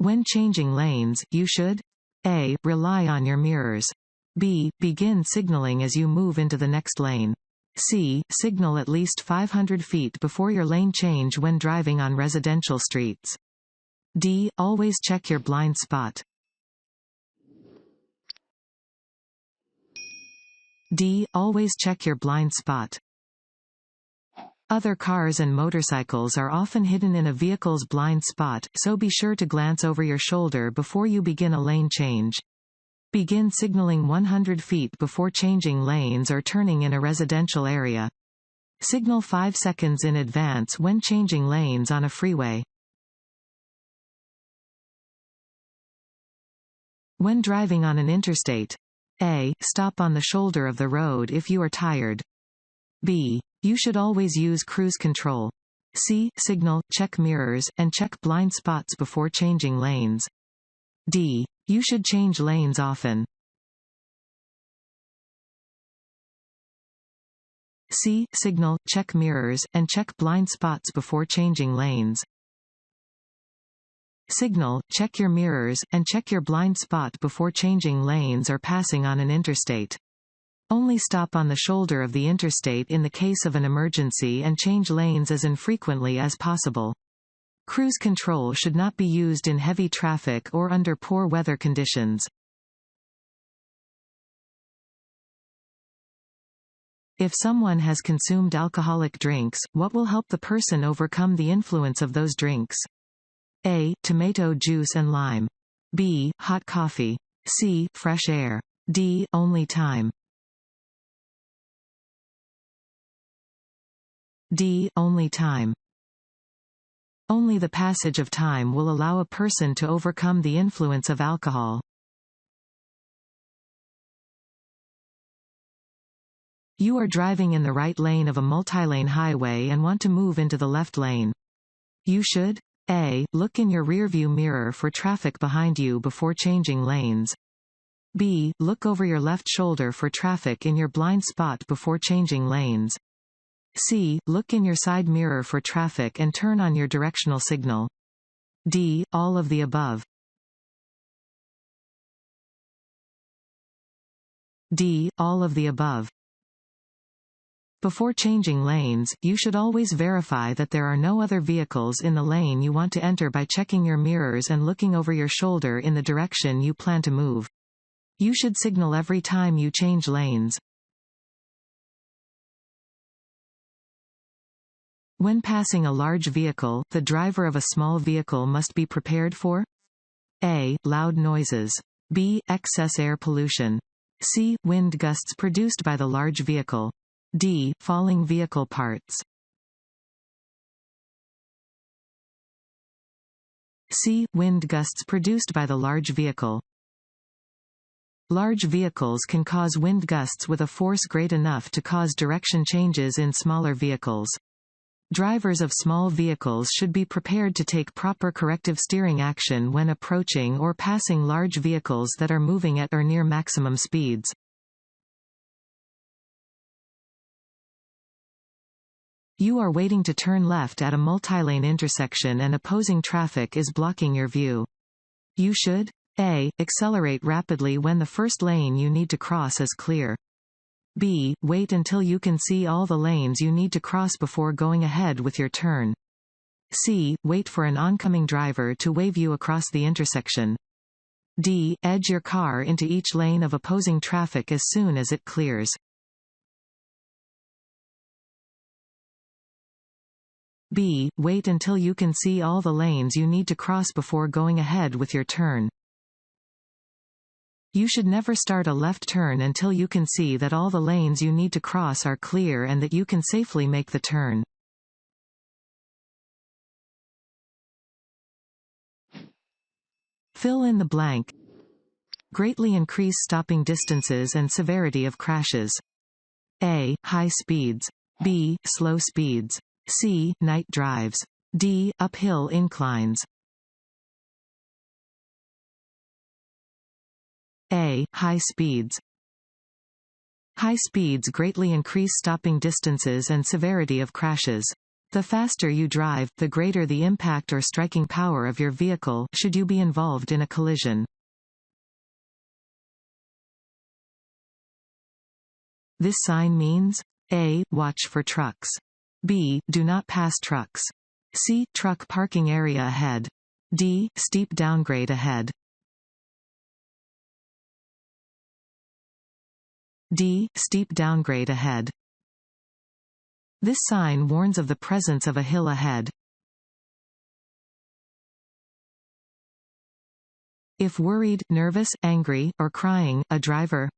When changing lanes, you should A. Rely on your mirrors. B. Begin signaling as you move into the next lane. C. Signal at least 500 feet before your lane change when driving on residential streets. D. Always check your blind spot. D. Always check your blind spot. Other cars and motorcycles are often hidden in a vehicle's blind spot, so be sure to glance over your shoulder before you begin a lane change. Begin signaling 100 feet before changing lanes or turning in a residential area. Signal 5 seconds in advance when changing lanes on a freeway. When driving on an interstate. A. Stop on the shoulder of the road if you are tired. B. You should always use cruise control. C. Signal, check mirrors, and check blind spots before changing lanes. D. You should change lanes often. C. Signal, check mirrors, and check blind spots before changing lanes. Signal, check your mirrors, and check your blind spot before changing lanes or passing on an interstate. Only stop on the shoulder of the interstate in the case of an emergency and change lanes as infrequently as possible. Cruise control should not be used in heavy traffic or under poor weather conditions. If someone has consumed alcoholic drinks, what will help the person overcome the influence of those drinks? A. Tomato juice and lime. B. Hot coffee. C. Fresh air. D. Only time. D. Only time. Only the passage of time will allow a person to overcome the influence of alcohol. You are driving in the right lane of a multilane highway and want to move into the left lane. You should A. Look in your rearview mirror for traffic behind you before changing lanes. B. Look over your left shoulder for traffic in your blind spot before changing lanes. C. Look in your side mirror for traffic and turn on your directional signal. D. All of the above. D. All of the above. Before changing lanes, you should always verify that there are no other vehicles in the lane you want to enter by checking your mirrors and looking over your shoulder in the direction you plan to move. You should signal every time you change lanes. When passing a large vehicle, the driver of a small vehicle must be prepared for A. Loud noises. B. Excess air pollution. C. Wind gusts produced by the large vehicle. D. Falling vehicle parts. C. Wind gusts produced by the large vehicle. Large vehicles can cause wind gusts with a force great enough to cause direction changes in smaller vehicles. Drivers of small vehicles should be prepared to take proper corrective steering action when approaching or passing large vehicles that are moving at or near maximum speeds. You are waiting to turn left at a multilane intersection and opposing traffic is blocking your view. You should A. Accelerate rapidly when the first lane you need to cross is clear. B. Wait until you can see all the lanes you need to cross before going ahead with your turn. C. Wait for an oncoming driver to wave you across the intersection. D. Edge your car into each lane of opposing traffic as soon as it clears. B. Wait until you can see all the lanes you need to cross before going ahead with your turn. You should never start a left turn until you can see that all the lanes you need to cross are clear and that you can safely make the turn. Fill in the blank. Greatly increase stopping distances and severity of crashes. A. High speeds. B. Slow speeds. C. Night drives. D. Uphill inclines. A. High speeds. High speeds greatly increase stopping distances and severity of crashes. The faster you drive, the greater the impact or striking power of your vehicle, should you be involved in a collision. This sign means A. Watch for trucks. B. Do not pass trucks. C. Truck parking area ahead. D. Steep downgrade ahead. D. Steep downgrade ahead. This sign warns of the presence of a hill ahead. If worried, nervous, angry, or crying, a driver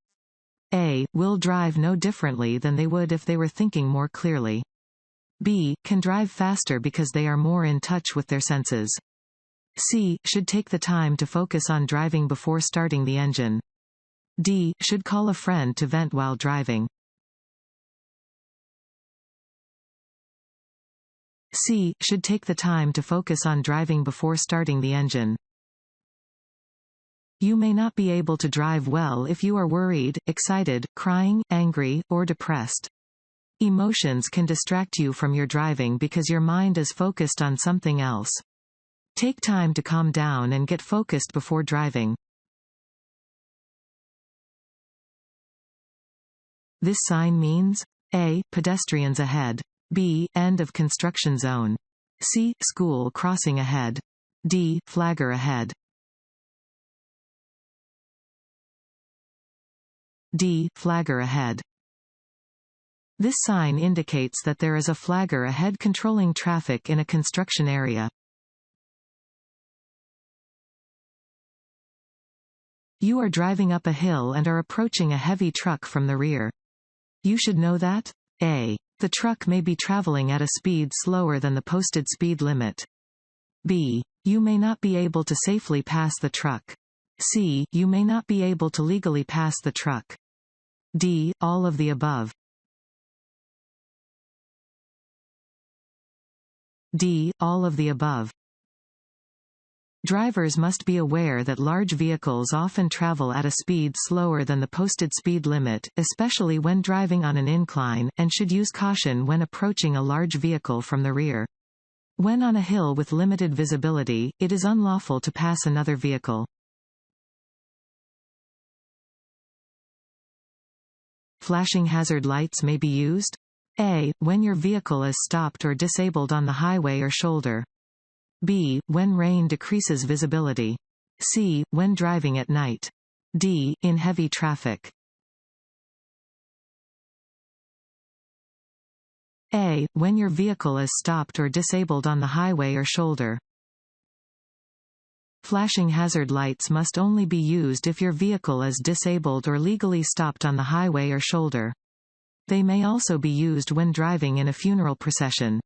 A. Will drive no differently than they would if they were thinking more clearly. B. Can drive faster because they are more in touch with their senses. C. Should take the time to focus on driving before starting the engine. D. Should call a friend to vent while driving. C. Should take the time to focus on driving before starting the engine. You may not be able to drive well if you are worried, excited, crying, angry, or depressed. Emotions can distract you from your driving because your mind is focused on something else. Take time to calm down and get focused before driving. This sign means A. Pedestrians ahead. B. End of construction zone. C. School crossing ahead. D. Flagger ahead. D. Flagger ahead. This sign indicates that there is a flagger ahead controlling traffic in a construction area. You are driving up a hill and are approaching a heavy truck from the rear. You should know that A. The truck may be traveling at a speed slower than the posted speed limit. B. You may not be able to safely pass the truck. C. You may not be able to legally pass the truck. D. All of the above. D. All of the above. Drivers must be aware that large vehicles often travel at a speed slower than the posted speed limit, especially when driving on an incline, and should use caution when approaching a large vehicle from the rear. When on a hill with limited visibility, it is unlawful to pass another vehicle. Flashing hazard lights may be used. A. When your vehicle is stopped or disabled on the highway or shoulder. B. When rain decreases visibility. C. When driving at night. D. In heavy traffic. A. When your vehicle is stopped or disabled on the highway or shoulder. Flashing hazard lights must only be used if your vehicle is disabled or legally stopped on the highway or shoulder. They may also be used when driving in a funeral procession.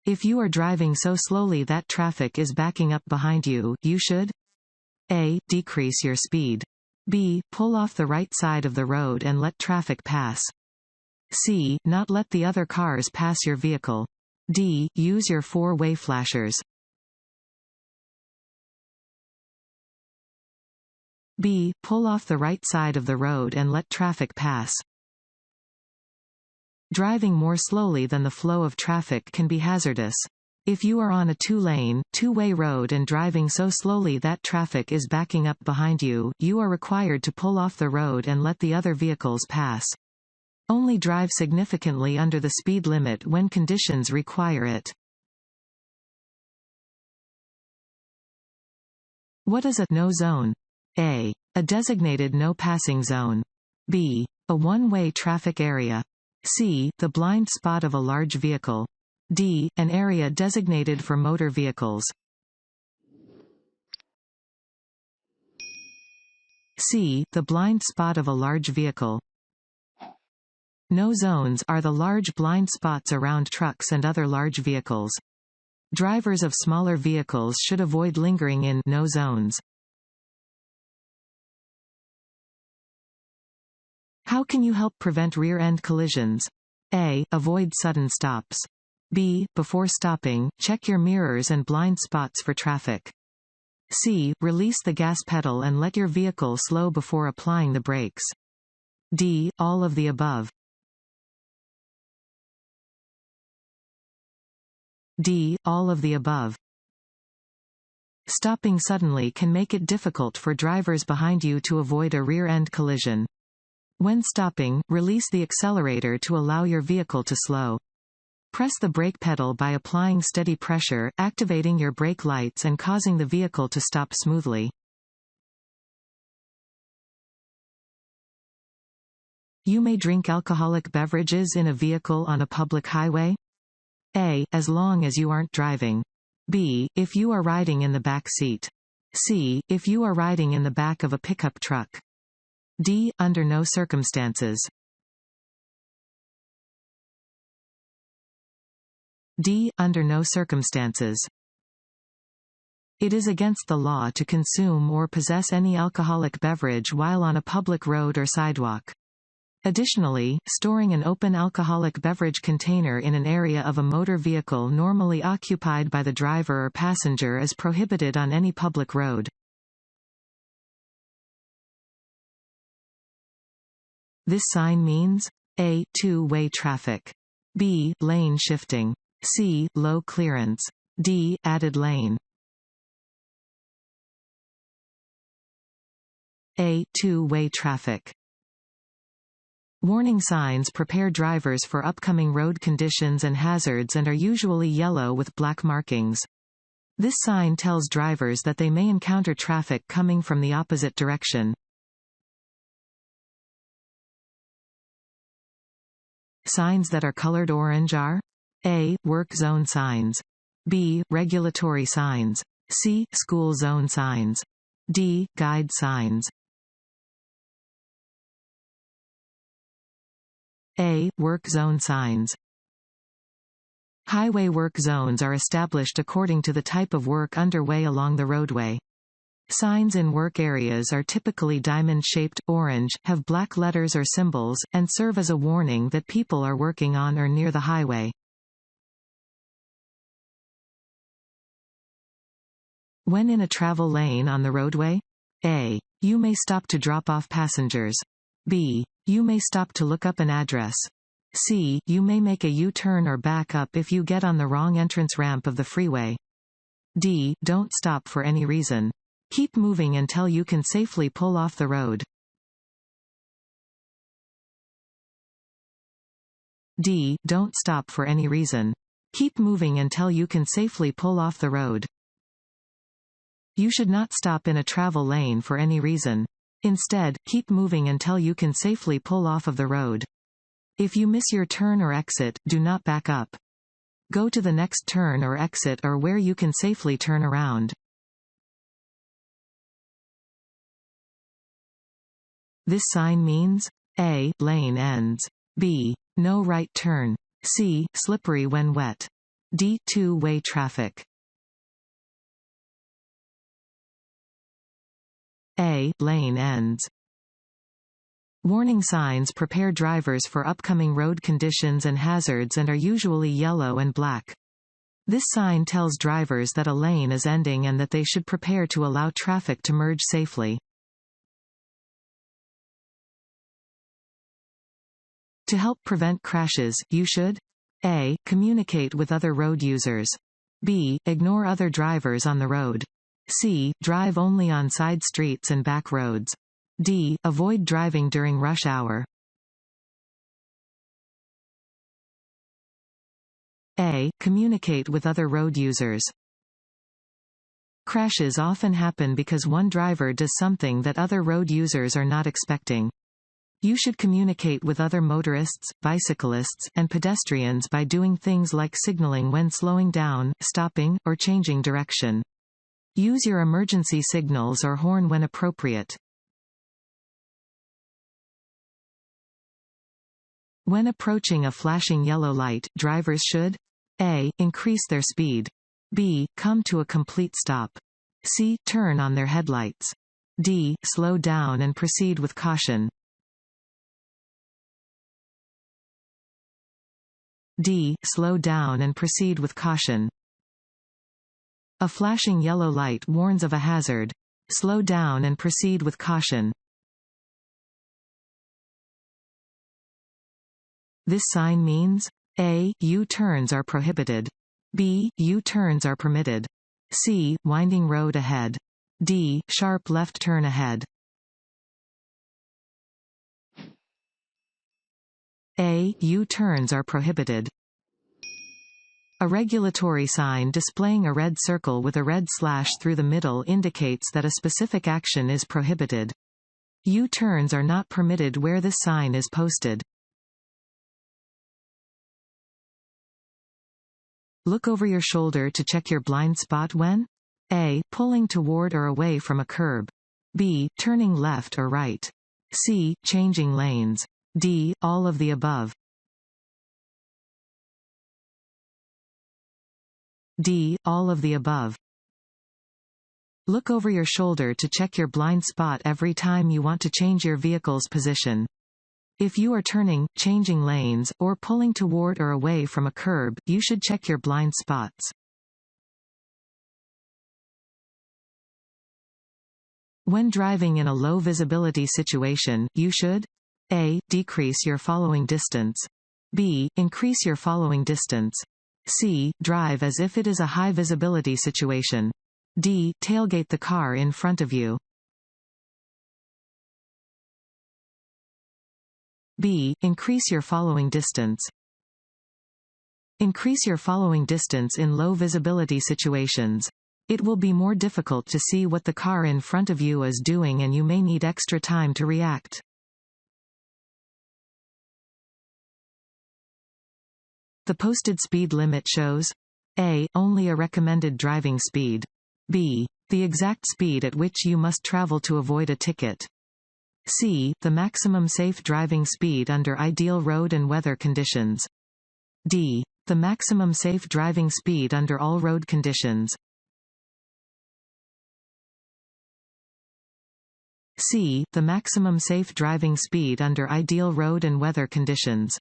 If you are driving so slowly that traffic is backing up behind you, you should A. Decrease your speed. B. Pull off the right side of the road and let traffic pass. C. Not let the other cars pass your vehicle. D. Use your four-way flashers. B. Pull off the right side of the road and let traffic pass. Driving more slowly than the flow of traffic can be hazardous. If you are on a two-lane, two-way road and driving so slowly that traffic is backing up behind you, you are required to pull off the road and let the other vehicles pass. Only drive significantly under the speed limit when conditions require it. What is a no zone? A. A designated no passing zone. B. A one-way traffic area. C. The blind spot of a large vehicle. D. An area designated for motor vehicles. C. The blind spot of a large vehicle. No zones are the large blind spots around trucks and other large vehicles. Drivers of smaller vehicles should avoid lingering in no zones. How can you help prevent rear-end collisions? A. Avoid sudden stops. B. Before stopping, check your mirrors and blind spots for traffic. C. Release the gas pedal and let your vehicle slow before applying the brakes. D. All of the above. D. All of the above. Stopping suddenly can make it difficult for drivers behind you to avoid a rear-end collision. When stopping, release the accelerator to allow your vehicle to slow. Press the brake pedal by applying steady pressure, activating your brake lights and causing the vehicle to stop smoothly. You may drink alcoholic beverages in a vehicle on a public highway. A. As long as you aren't driving. B. If you are riding in the back seat. C. If you are riding in the back of a pickup truck. D. Under no circumstances. D. Under no circumstances. It is against the law to consume or possess any alcoholic beverage while on a public road or sidewalk. Additionally, storing an open alcoholic beverage container in an area of a motor vehicle normally occupied by the driver or passenger is prohibited on any public road. This sign means A. Two-way traffic. B. Lane shifting. C. Low clearance. D. Added lane. A. Two-way traffic. Warning signs prepare drivers for upcoming road conditions and hazards and are usually yellow with black markings. This sign tells drivers that they may encounter traffic coming from the opposite direction. Signs that are colored orange are A. Work zone signs. B. Regulatory signs. C. School zone signs. D. Guide signs. A. Work zone signs. Highway work zones are established according to the type of work underway along the roadway. Signs in work areas are typically diamond-shaped, orange, have black letters or symbols, and serve as a warning that people are working on or near the highway. When in a travel lane on the roadway? A. You may stop to drop off passengers. B. You may stop to look up an address. C. You may make a U-turn or back up if you get on the wrong entrance ramp of the freeway. D. Don't stop for any reason. Keep moving until you can safely pull off the road. D. Don't stop for any reason. Keep moving until you can safely pull off the road. You should not stop in a travel lane for any reason. Instead, keep moving until you can safely pull off of the road. If you miss your turn or exit, do not back up. Go to the next turn or exit or where you can safely turn around. This sign means A. Lane ends. B. No right turn. C. Slippery when wet. D. Two-way traffic. A. Lane ends. Warning signs prepare drivers for upcoming road conditions and hazards and are usually yellow and black. This sign tells drivers that a lane is ending and that they should prepare to allow traffic to merge safely. To help prevent crashes, you should A. Communicate with other road users. B. Ignore other drivers on the road. C. Drive only on side streets and back roads. D. Avoid driving during rush hour. A. Communicate with other road users. Crashes often happen because one driver does something that other road users are not expecting. You should communicate with other motorists, bicyclists, and pedestrians by doing things like signaling when slowing down, stopping, or changing direction. Use your emergency signals or horn when appropriate. When approaching a flashing yellow light, drivers should A. Increase their speed. B. Come to a complete stop. C. Turn on their headlights. D. Slow down and proceed with caution. D. Slow down and proceed with caution. A flashing yellow light warns of a hazard. Slow down and proceed with caution. This sign means A. U-turns are prohibited. B. U-turns are permitted. C. Winding road ahead. D. Sharp left turn ahead. A. U-turns are prohibited. A regulatory sign displaying a red circle with a red slash through the middle indicates that a specific action is prohibited. U-turns are not permitted where this sign is posted. Look over your shoulder to check your blind spot when A. Pulling toward or away from a curb. B. Turning left or right. C. Changing lanes. D. All of the above. D. All of the above. Look over your shoulder to check your blind spot every time you want to change your vehicle's position. If you are turning, changing lanes, or pulling toward or away from a curb, you should check your blind spots. When driving in a low visibility situation, you should A. Decrease your following distance. B. Increase your following distance. C. Drive as if it is a high visibility situation. D. Tailgate the car in front of you. B. Increase your following distance. Increase your following distance in low visibility situations. It will be more difficult to see what the car in front of you is doing and you may need extra time to react. The posted speed limit shows A. Only a recommended driving speed. B. The exact speed at which you must travel to avoid a ticket. C. The maximum safe driving speed under ideal road and weather conditions. D. The maximum safe driving speed under all road conditions. C. The maximum safe driving speed under ideal road and weather conditions.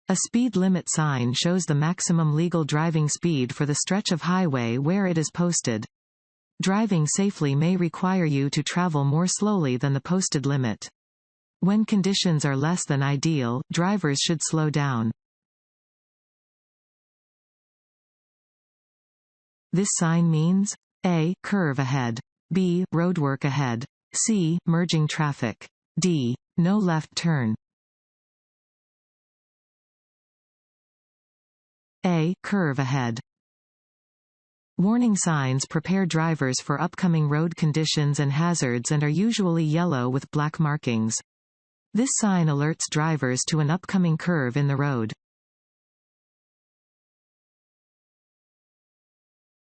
A speed limit sign shows the maximum legal driving speed for the stretch of highway where it is posted. Driving safely may require you to travel more slowly than the posted limit. When conditions are less than ideal, drivers should slow down. This sign means A. Curve ahead. B. Roadwork ahead. C. Merging traffic. D. No left turn. A. Curve ahead. Warning signs prepare drivers for upcoming road conditions and hazards and are usually yellow with black markings. This sign alerts drivers to an upcoming curve in the road.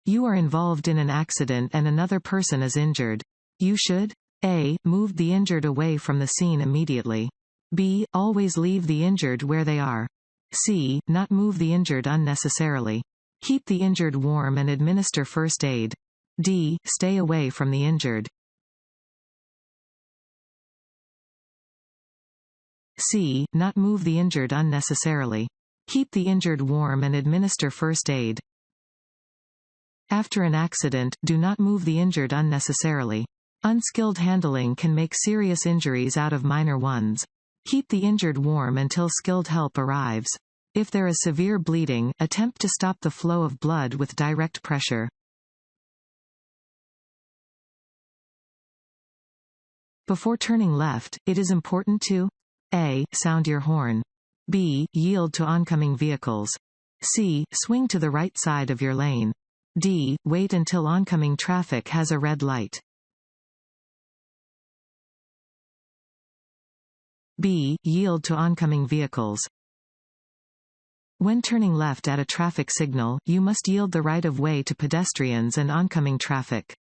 You are involved in an accident and another person is injured. You should A. Move the injured away from the scene immediately. B. Always leave the injured where they are. C. Not move the injured unnecessarily. Keep the injured warm and administer first aid. D. Stay away from the injured. C. Not move the injured unnecessarily. Keep the injured warm and administer first aid. After an accident, do not move the injured unnecessarily. Unskilled handling can make serious injuries out of minor ones. Keep the injured warm until skilled help arrives. If there is severe bleeding, attempt to stop the flow of blood with direct pressure. Before turning left, it is important to A. Sound your horn. B. Yield to oncoming vehicles. C. Swing to the right side of your lane. D. Wait until oncoming traffic has a red light. B. Yield to oncoming vehicles. When turning left at a traffic signal, you must yield the right of way to pedestrians and oncoming traffic.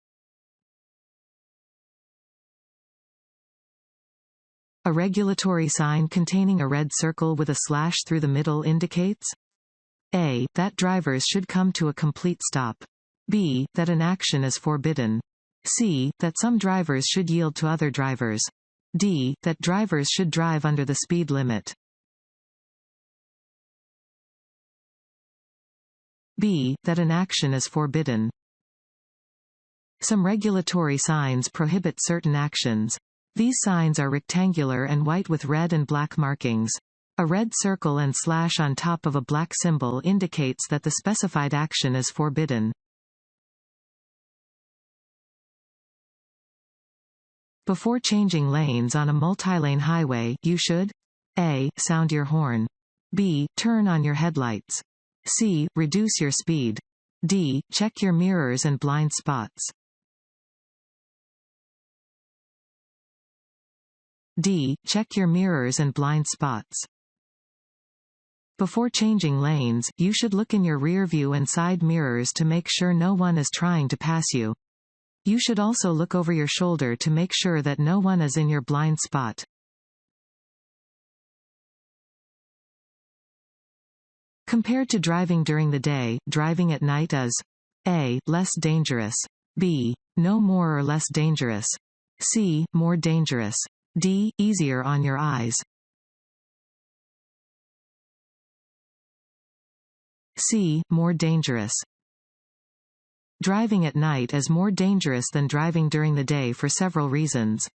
A regulatory sign containing a red circle with a slash through the middle indicates A. That drivers should come to a complete stop. B. That an action is forbidden. C. That some drivers should yield to other drivers. D. That drivers should drive under the speed limit. B. That an action is forbidden. Some regulatory signs prohibit certain actions. These signs are rectangular and white with red and black markings. A red circle and slash on top of a black symbol indicates that the specified action is forbidden. Before changing lanes on a multilane highway, you should A. Sound your horn. B. Turn on your headlights. C. Reduce your speed. D. Check your mirrors and blind spots. D. Check your mirrors and blind spots. Before changing lanes, you should look in your rear view and side mirrors to make sure no one is trying to pass you. You should also look over your shoulder to make sure that no one is in your blind spot. Compared to driving during the day, driving at night is A. Less dangerous. B. No more or less dangerous. C. More dangerous. D. Easier on your eyes. C. More dangerous. Driving at night is more dangerous than driving during the day for several reasons.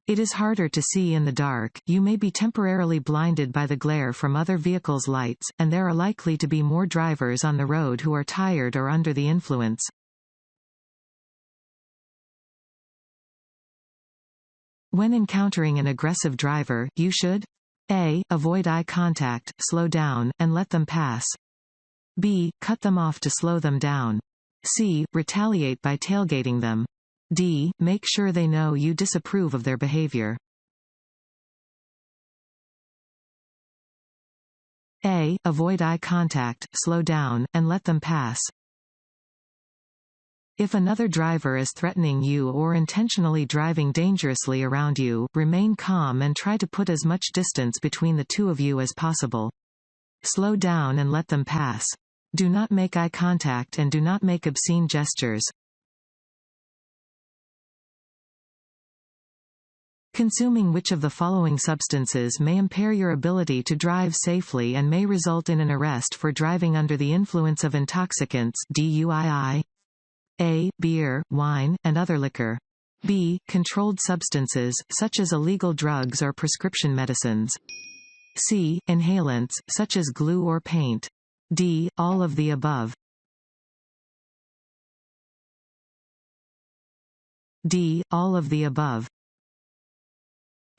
It is harder to see in the dark, you may be temporarily blinded by the glare from other vehicles' lights, and there are likely to be more drivers on the road who are tired or under the influence. When encountering an aggressive driver, you should A. Avoid eye contact, slow down, and let them pass. B. Cut them off to slow them down. C. Retaliate by tailgating them. D. Make sure they know you disapprove of their behavior. A. Avoid eye contact, slow down, and let them pass. If another driver is threatening you or intentionally driving dangerously around you, remain calm and try to put as much distance between the two of you as possible. Slow down and let them pass. Do not make eye contact and do not make obscene gestures. Consuming which of the following substances may impair your ability to drive safely and may result in an arrest for driving under the influence of intoxicants (DUI)? A. Beer, wine, and other liquor. B. Controlled substances, such as illegal drugs or prescription medicines. C. Inhalants, such as glue or paint. D. All of the above. D. All of the above.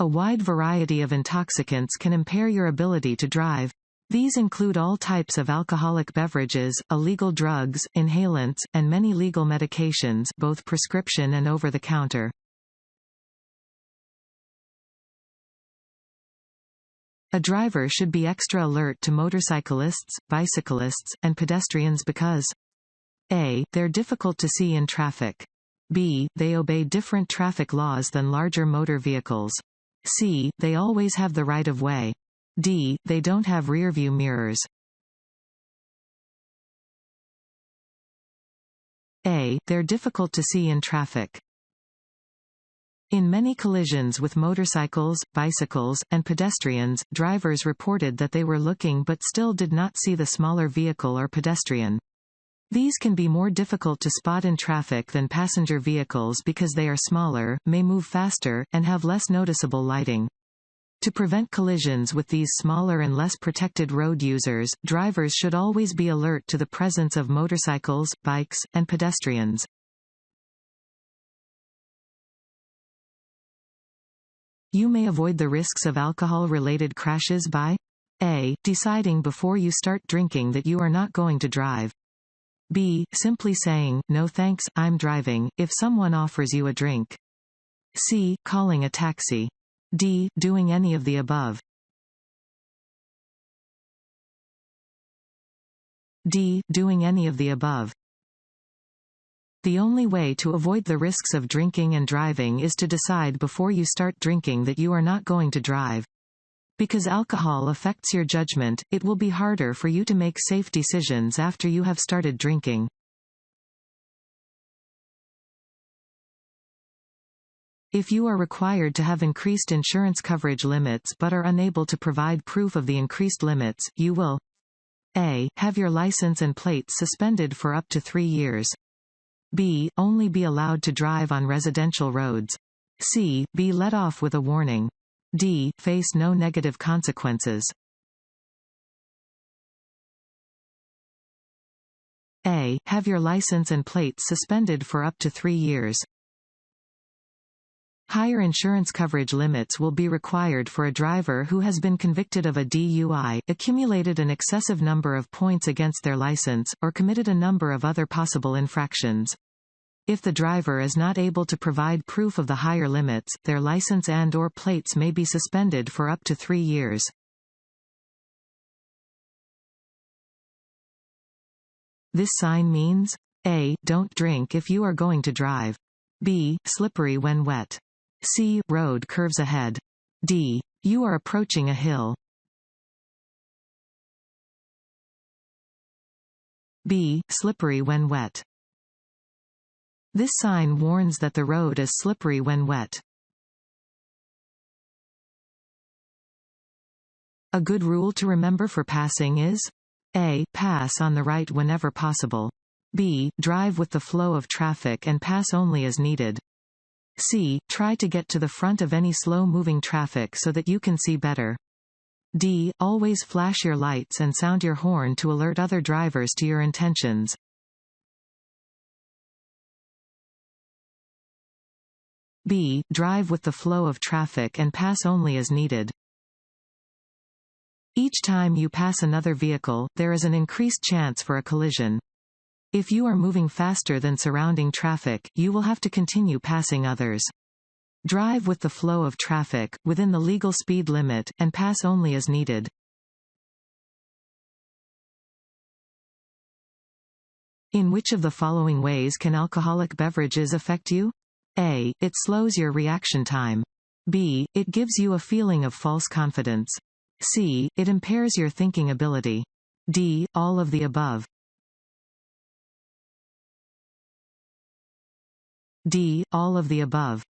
A wide variety of intoxicants can impair your ability to drive. These include all types of alcoholic beverages, illegal drugs, inhalants, and many legal medications, both prescription and over-the-counter. A driver should be extra alert to motorcyclists, bicyclists, and pedestrians because A. They're difficult to see in traffic. B. They obey different traffic laws than larger motor vehicles. C. They always have the right of way. D. They don't have rearview mirrors. A. They're difficult to see in traffic. In many collisions with motorcycles, bicycles, and pedestrians, drivers reported that they were looking but still did not see the smaller vehicle or pedestrian. These can be more difficult to spot in traffic than passenger vehicles because they are smaller, may move faster, and have less noticeable lighting. To prevent collisions with these smaller and less protected road users, drivers should always be alert to the presence of motorcycles, bikes, and pedestrians. You may avoid the risks of alcohol-related crashes by A. Deciding before you start drinking that you are not going to drive. B. Simply saying, "No thanks, I'm driving," if someone offers you a drink. C. Calling a taxi. D. Doing any of the above. D. Doing any of the above. The only way to avoid the risks of drinking and driving is to decide before you start drinking that you are not going to drive. Because alcohol affects your judgment, it will be harder for you to make safe decisions after you have started drinking. If you are required to have increased insurance coverage limits but are unable to provide proof of the increased limits, you will A. Have your license and plates suspended for up to 3 years. B. Only be allowed to drive on residential roads. C. Be let off with a warning. D. Face no negative consequences. A. Have your license and plates suspended for up to 3 years. Higher insurance coverage limits will be required for a driver who has been convicted of a DUI, accumulated an excessive number of points against their license, or committed a number of other possible infractions. If the driver is not able to provide proof of the higher limits, their license and/or plates may be suspended for up to 3 years. This sign means A. Don't drink if you are going to drive. B. Slippery when wet. C. Road curves ahead. D. You are approaching a hill. B. Slippery when wet. This sign warns that the road is slippery when wet. A good rule to remember for passing is A. Pass on the right whenever possible. B. Drive with the flow of traffic and pass only as needed. C. Try to get to the front of any slow-moving traffic so that you can see better. D. Always flash your lights and sound your horn to alert other drivers to your intentions. B. Drive with the flow of traffic and pass only as needed. Each time you pass another vehicle, there is an increased chance for a collision. If you are moving faster than surrounding traffic, you will have to continue passing others. Drive with the flow of traffic, within the legal speed limit, and pass only as needed. In which of the following ways can alcoholic beverages affect you? A. It slows your reaction time. B. It gives you a feeling of false confidence. C. It impairs your thinking ability. D. All of the above. D. All of the above.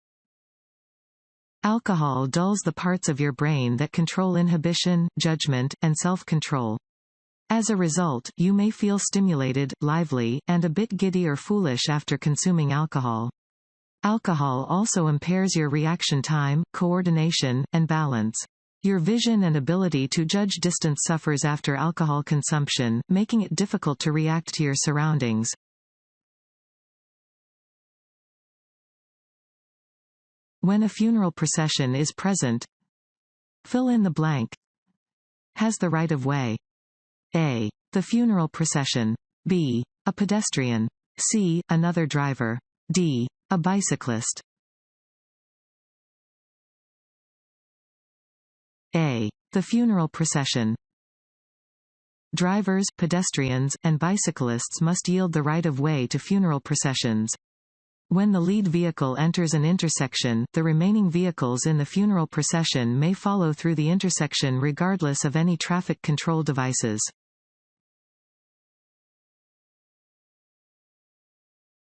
Alcohol dulls the parts of your brain that control inhibition, judgment, and self-control. As a result, you may feel stimulated, lively, and a bit giddy or foolish after consuming alcohol. Alcohol also impairs your reaction time, coordination, and balance. Your vision and ability to judge distance suffers after alcohol consumption, making it difficult to react to your surroundings. When a funeral procession is present, fill in the blank. Has the right of way. A. The funeral procession. B. A pedestrian. C. Another driver. D. A bicyclist. A. The funeral procession. Drivers, pedestrians, and bicyclists must yield the right of way to funeral processions. When the lead vehicle enters an intersection, the remaining vehicles in the funeral procession may follow through the intersection regardless of any traffic control devices.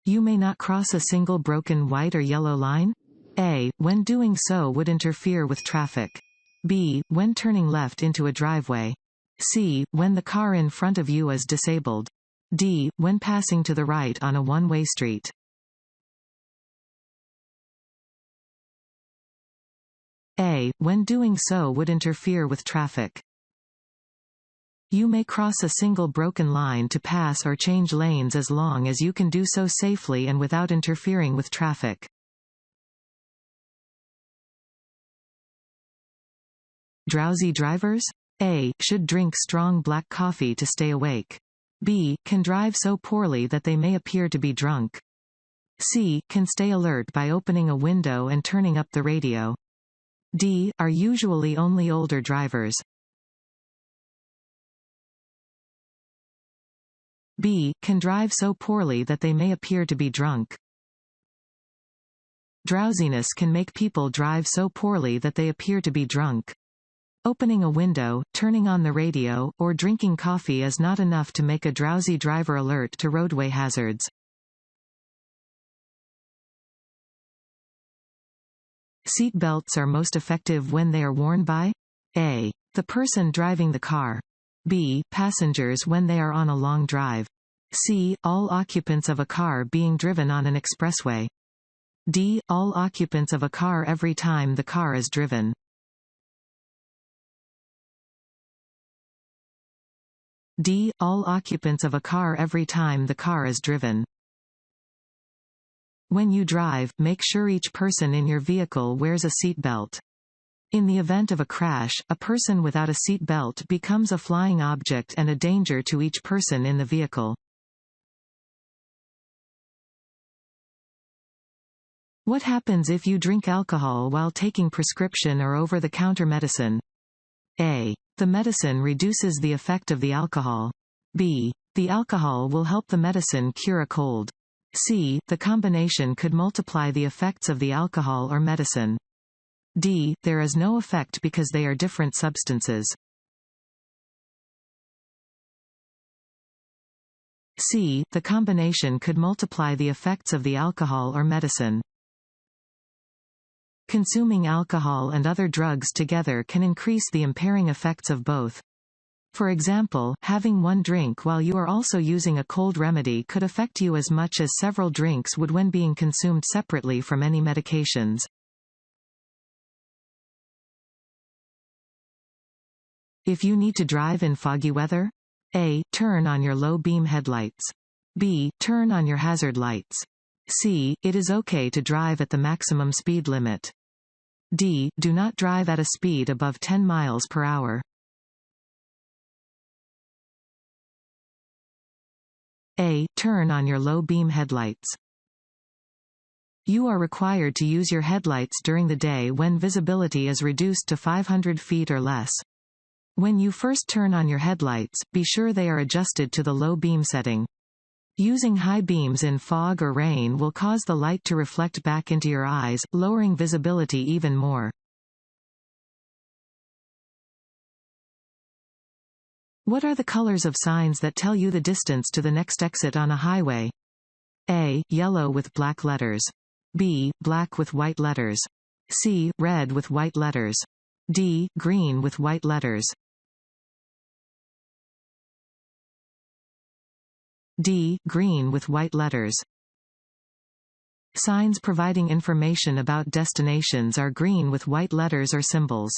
You may not cross a single broken white or yellow line. A. When doing so would interfere with traffic. B. When turning left into a driveway. C. When the car in front of you is disabled. D. When passing to the right on a one-way street. A. When doing so would interfere with traffic. You may cross a single broken line to pass or change lanes as long as you can do so safely and without interfering with traffic. Drowsy drivers? A. Should drink strong black coffee to stay awake. B. Can drive so poorly that they may appear to be drunk. C. Can stay alert by opening a window and turning up the radio. D. Are usually only older drivers. B. Can drive so poorly that they may appear to be drunk. Drowsiness can make people drive so poorly that they appear to be drunk. Opening a window, turning on the radio, or drinking coffee is not enough to make a drowsy driver alert to roadway hazards. Seat belts are most effective when they are worn by A. The person driving the car. B. Passengers when they are on a long drive. C. All occupants of a car being driven on an expressway. D. All occupants of a car every time the car is driven. D. All occupants of a car every time the car is driven. When you drive, make sure each person in your vehicle wears a seat belt. In the event of a crash, a person without a seat belt becomes a flying object and a danger to each person in the vehicle. What happens if you drink alcohol while taking prescription or over-the-counter medicine? A. The medicine reduces the effect of the alcohol. B. The alcohol will help the medicine cure a cold. C. The combination could multiply the effects of the alcohol or medicine. D. There is no effect because they are different substances. C. The combination could multiply the effects of the alcohol or medicine. Consuming alcohol and other drugs together can increase the impairing effects of both. For example, having one drink while you are also using a cold remedy could affect you as much as several drinks would when being consumed separately from any medications. If you need to drive in foggy weather? A. Turn on your low beam headlights. B. Turn on your hazard lights. C. It is okay to drive at the maximum speed limit. D. Do not drive at a speed above 10 miles per hour. A. Turn on your low beam headlights. You are required to use your headlights during the day when visibility is reduced to 500 feet or less. When you first turn on your headlights, be sure they are adjusted to the low beam setting. Using high beams in fog or rain will cause the light to reflect back into your eyes, lowering visibility even more. What are the colors of signs that tell you the distance to the next exit on a highway? A. Yellow with black letters. B. Black with white letters. C. Red with white letters. D. Green with white letters. D. Green with white letters. Signs providing information about destinations are green with white letters or symbols.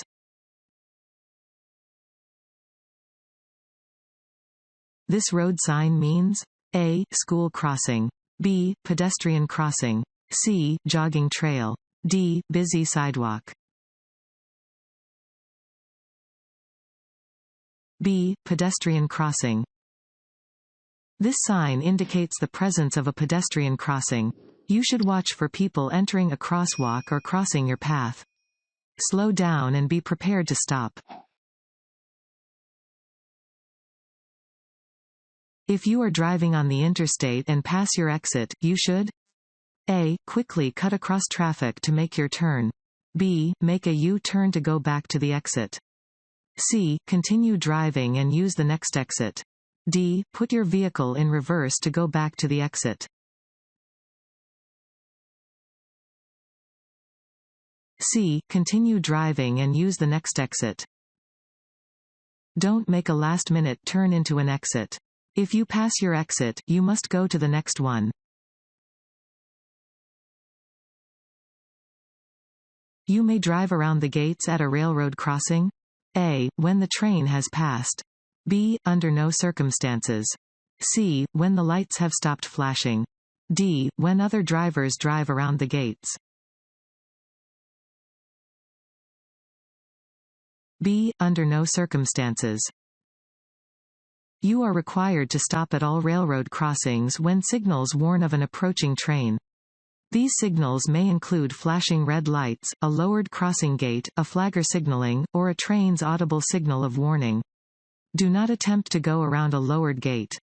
This road sign means A. School crossing. B. Pedestrian crossing. C. Jogging trail. D. Busy sidewalk. B. Pedestrian crossing. This sign indicates the presence of a pedestrian crossing. You should watch for people entering a crosswalk or crossing your path. Slow down and be prepared to stop. If you are driving on the interstate and pass your exit, you should A. Quickly cut across traffic to make your turn. B. Make a U-turn to go back to the exit. C. Continue driving and use the next exit. D. Put your vehicle in reverse to go back to the exit. C. Continue driving and use the next exit. Don't make a last-minute turn into an exit. If you pass your exit, you must go to the next one. You may drive around the gates at a railroad crossing. A. When the train has passed. B. Under no circumstances. C. When the lights have stopped flashing. D. When other drivers drive around the gates. B. Under no circumstances. You are required to stop at all railroad crossings when signals warn of an approaching train. These signals may include flashing red lights, a lowered crossing gate, a flagger signaling, or a train's audible signal of warning. Do not attempt to go around a lowered gate.